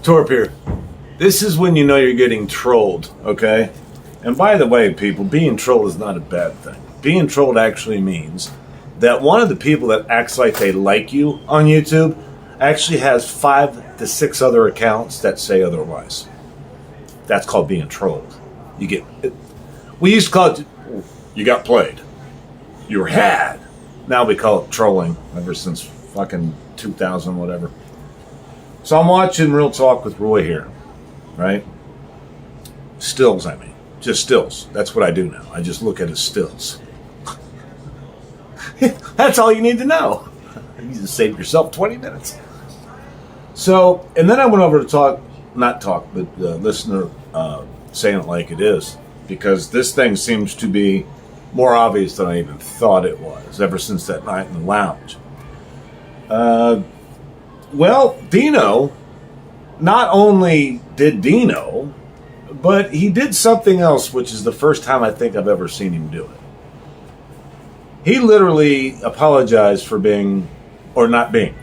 Torp here. This is when you know you're getting trolled, okay? And by the way, people, being trolled is not a bad thing. Being trolled actually means that one of the people that acts like they like you on YouTube actually has 5 to 6 other accounts that say otherwise. That's called being trolled. You get it. We used to call it, you got played. You were had. Now we call it trolling ever since fucking 2000, whatever. So I'm watching Real Talk with Roy here, right? Stills, I mean. Just stills. That's what I do now. I just look at his stills. That's all you need to know. You need to save yourself 20 minutes. So, and then I went over to listen to Saying It Like It Is, because this thing seems to be more obvious than I even thought it was, ever since that night in the lounge. Well, Dino, not only did Dino, but he did something else, which is the first time I think I've ever seen him do it. He literally apologized for being, or not being,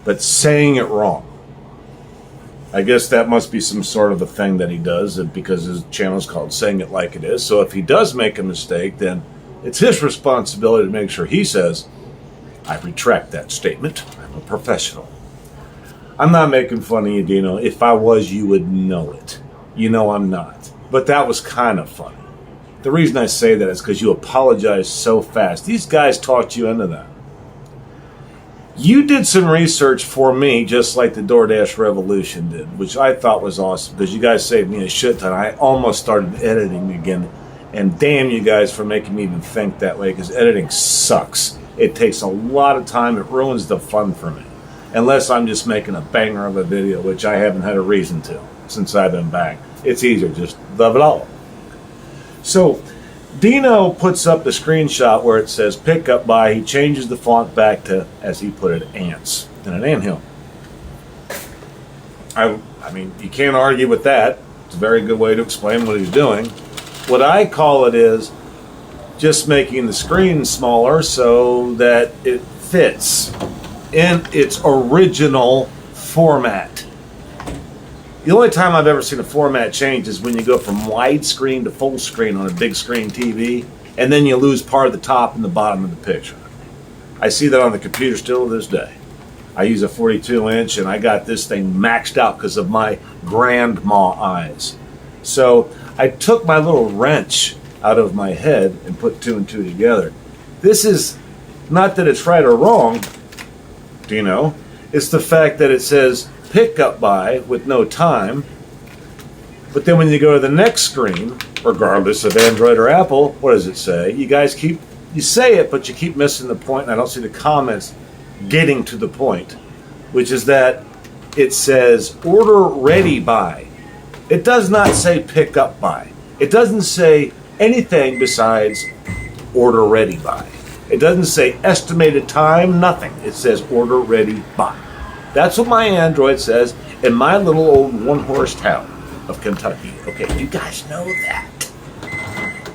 but saying it wrong. I guess that must be some sort of a thing that he does, because his channel is called Saying It Like It Is. So if he does make a mistake, then it's his responsibility to make sure he says, I retract that statement. I'm a professional. I'm not making fun of you, Dino. If I was, you would know it. You know I'm not. But that was kind of funny. The reason I say that is because you apologize so fast. These guys talked you into that. You did some research for me, just like the DoorDash Revolution did, which I thought was awesome, because you guys saved me a shit ton. I almost started editing again. And damn you guys for making me even think that way, because editing sucks. It takes a lot of time. It ruins the fun for me. Unless I'm just making a banger of a video, which I haven't had a reason to since I've been back. It's easier, just love it all. So, Dino puts up the screenshot where it says pick up by. He changes the font back to, as he put it, ants in an anthill. I mean, you can't argue with that. It's a very good way to explain what he's doing. What I call it is just making the screen smaller so that it fits in its original format. The only time I've ever seen a format change is when you go from widescreen to full screen on a big screen TV, and then you lose part of the top and the bottom of the picture. I see that on the computer still to this day. I use a 42-inch, and I got this thing maxed out because of my grandma eyes. So I took my little wrench out of my head and put 2 and 2 together. This is not that it's right or wrong, Dino. It's the fact that it says pick up by with no time, but then when you go to the next screen, regardless of Android or Apple, what does it say? You guys you say it, but you keep missing the point, and I don't see the comments getting to the point, which is that it says order ready by. It does not say pick up by. It doesn't say anything besides order ready by. It doesn't say estimated time, nothing. It says order ready by. That's what my Android says in my little old one-horse town of Kentucky. Okay, you guys know that.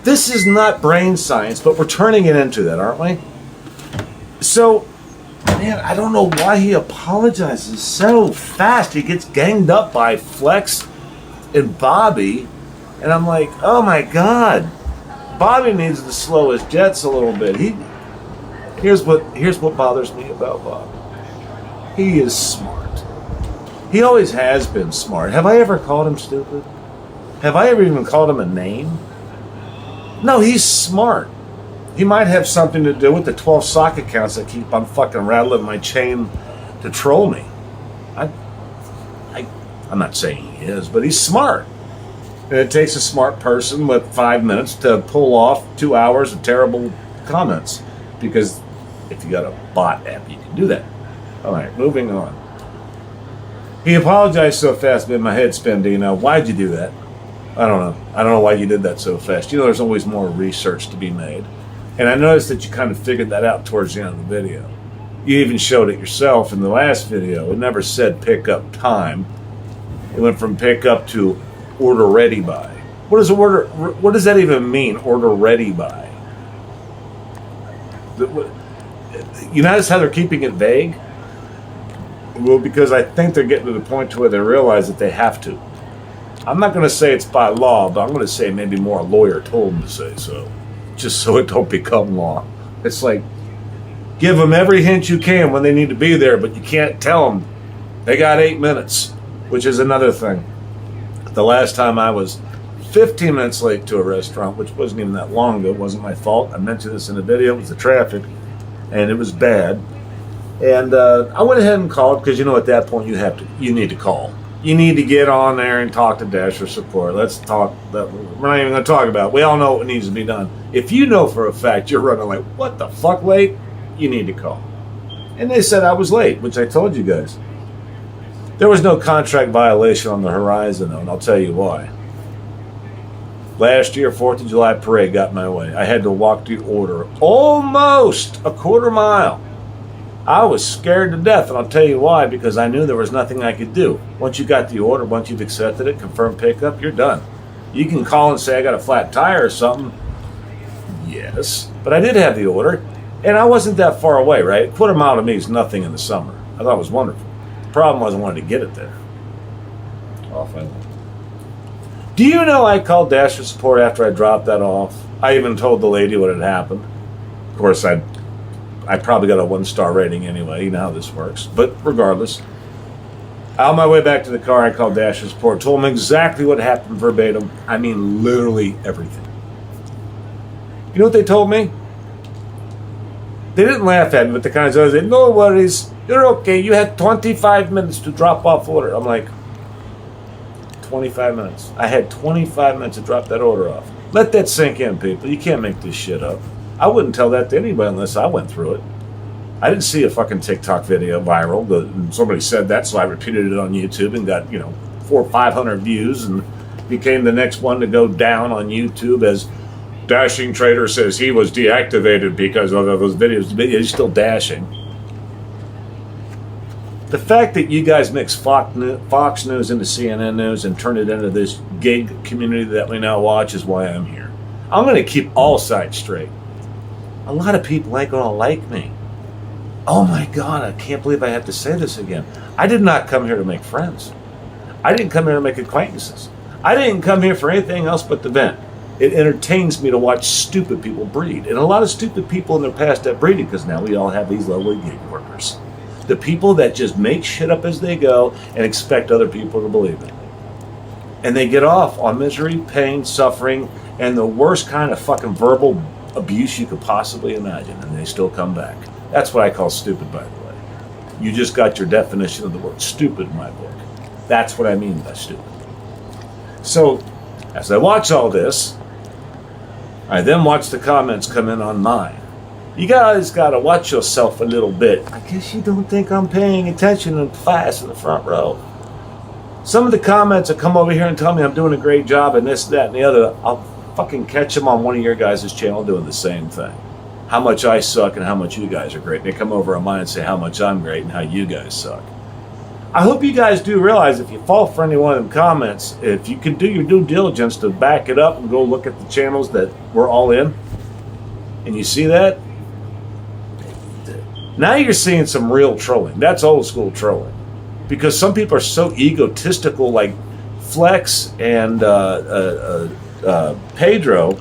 This is not brain science, but we're turning it into that, aren't we? So, man, I don't know why he apologizes so fast. He gets ganged up by Flex and Bobby, and I'm like, oh my God. Bobby needs to slow his jets a little bit. Here's what bothers me about Bob. He is smart. He always has been smart. Have I ever called him stupid? Have I ever even called him a name? No, he's smart. He might have something to do with the 12 sock accounts that keep on fucking rattling my chain to troll me. I'm not saying he is, but he's smart. And it takes a smart person with 5 minutes to pull off 2 hours of terrible comments. Because if you got a bot app, you can do that. All right, moving on. He apologized so fast, made my head spin, Dino. Why'd you do that? I don't know. I don't know why you did that so fast. You know, there's always more research to be made. And I noticed that you kind of figured that out towards the end of the video. You even showed it yourself in the last video. It never said pick up time. It went from pick up to order ready by. What does that even mean, order ready by? You notice how they're keeping it vague? Well, because I think they're getting to the point to where they realize that they have to. I'm not going to say it's by law, but I'm going to say maybe more a lawyer told them to say so, just so it don't become law. It's like, give them every hint you can when they need to be there, but you can't tell them they got 8 minutes, which is another thing. The last time I was 15 minutes late to a restaurant, which wasn't even that long ago, it wasn't my fault. I mentioned this in the video, it was the traffic, and it was bad. And I went ahead and called, because at that point you need to call. You need to get on there and talk to Dasher support. Let's talk. We're not even going to talk about it. We all know what needs to be done. If you know for a fact you're running like, what the fuck late, you need to call. And they said I was late, which I told you guys. There was no contract violation on the horizon, though, and I'll tell you why. Last year, 4th of July parade got my way. I had to walk the order almost a quarter mile. I was scared to death, and I'll tell you why, because I knew there was nothing I could do. Once you got the order, once you've accepted it, confirmed pickup, you're done. You can call and say, I got a flat tire or something. Yes, but I did have the order, and I wasn't that far away, right? A quarter mile to me is nothing in the summer. I thought it was wonderful. The problem was I wanted to get it there. Off I went. Do you know I called Dasher support after I dropped that off? I even told the lady what had happened. Of course, I probably got a 1-star rating anyway. You know how this works. But regardless, on my way back to the car, I called Dasher support, told them exactly what happened verbatim. I mean, literally everything. You know what they told me? They didn't laugh at me, but the kind of said, no worries, you're okay. You had 25 minutes to drop off order. I'm like, 25 minutes. I had 25 minutes to drop that order off. Let that sink in, people. You can't make this shit up. I wouldn't tell that to anybody unless I went through it. I didn't see a fucking TikTok video viral. Somebody said that, so I repeated it on YouTube and got, 400 or 500 views and became the next one to go down on YouTube as Dashing Trader says he was deactivated because of those videos. He's still dashing. The fact that you guys mix Fox News into CNN News and turn it into this gig community that we now watch is why I'm here. I'm going to keep all sides straight. A lot of people ain't going to like me. Oh my God, I can't believe I have to say this again. I did not come here to make friends. I didn't come here to make acquaintances. I didn't come here for anything else but the vent. It entertains me to watch stupid people breed. And a lot of stupid people in their past have breeding, because now we all have these lovely gig workers. The people that just make shit up as they go and expect other people to believe it. And they get off on misery, pain, suffering, and the worst kind of fucking verbal abuse you could possibly imagine, and they still come back. That's what I call stupid, by the way. You just got your definition of the word stupid in my book. That's what I mean by stupid. So, as I watch all this, I then watch the comments come in on mine. You guys gotta watch yourself a little bit. I guess you don't think I'm paying attention in class in the front row. Some of the comments that come over here and tell me I'm doing a great job and this, that, and the other, I'll fucking catch them on one of your guys' channel doing the same thing. How much I suck and how much you guys are great. And they come over on mine and say how much I'm great and how you guys suck. I hope you guys do realize if you fall for any one of them comments, if you can do your due diligence to back it up and go look at the channels that we're all in, and you see that, now you're seeing some real trolling. That's old school trolling. Because some people are so egotistical, like Flex and Pedro,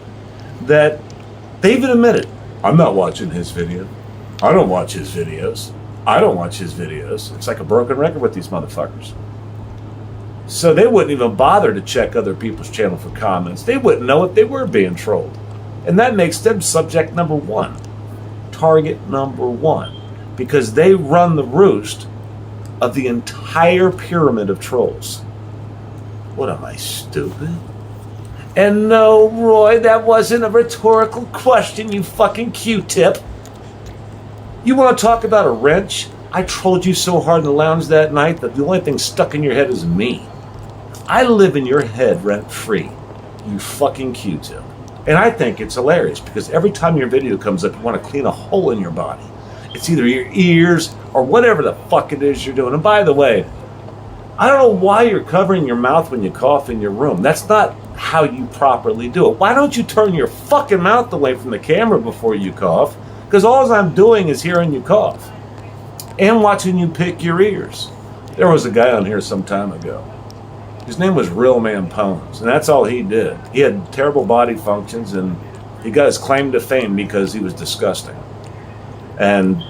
that they even admitted, I'm not watching his video. I don't watch his videos. I don't watch his videos. It's like a broken record with these motherfuckers. So they wouldn't even bother to check other people's channel for comments. They wouldn't know if they were being trolled. And that makes them subject number one. Target number one. Because they run the roost of the entire pyramid of trolls. What am I, stupid? And no, Roy, that wasn't a rhetorical question, you fucking Q-tip. You want to talk about a wrench? I trolled you so hard in the lounge that night that the only thing stuck in your head is me. I live in your head rent-free, you fucking Q-tip. And I think it's hilarious because every time your video comes up, you want to clean a hole in your body. It's either your ears or whatever the fuck it is you're doing. And by the way, I don't know why you're covering your mouth when you cough in your room. That's not how you properly do it. Why don't you turn your fucking mouth away from the camera before you cough? Because all I'm doing is hearing you cough. and watching you pick your ears. There was a guy on here some time ago. His name was Real Man Pones, and that's all he did. He had terrible body functions, and he got his claim to fame because he was disgusting. And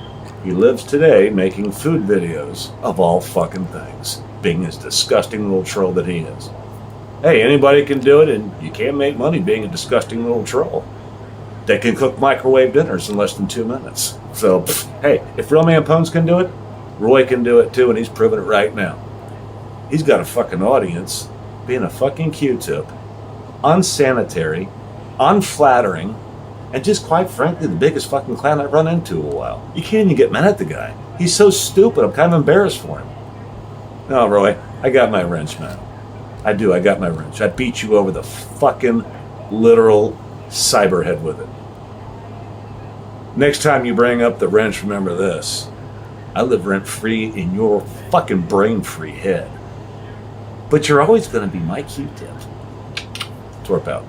he lives today making food videos of all fucking things, being his disgusting little troll that he is. Hey, anybody can do it, and you can make money being a disgusting little troll. They can cook microwave dinners in less than 2 minutes. So, hey, if Real Man Pones can do it, Roy can do it too, and he's proving it right now. He's got a fucking audience being a fucking Q-tip, unsanitary, unflattering, and just quite frankly, the biggest fucking clown I've run into in a while. You can't even get mad at the guy. He's so stupid, I'm kind of embarrassed for him. No, Roy, I got my wrench, man. I do, I got my wrench. I beat you over the fucking literal cyberhead with it. Next time you bring up the wrench, remember this. I live rent-free in your fucking brain-free head. But you're always going to be my Q-tip. TORP out.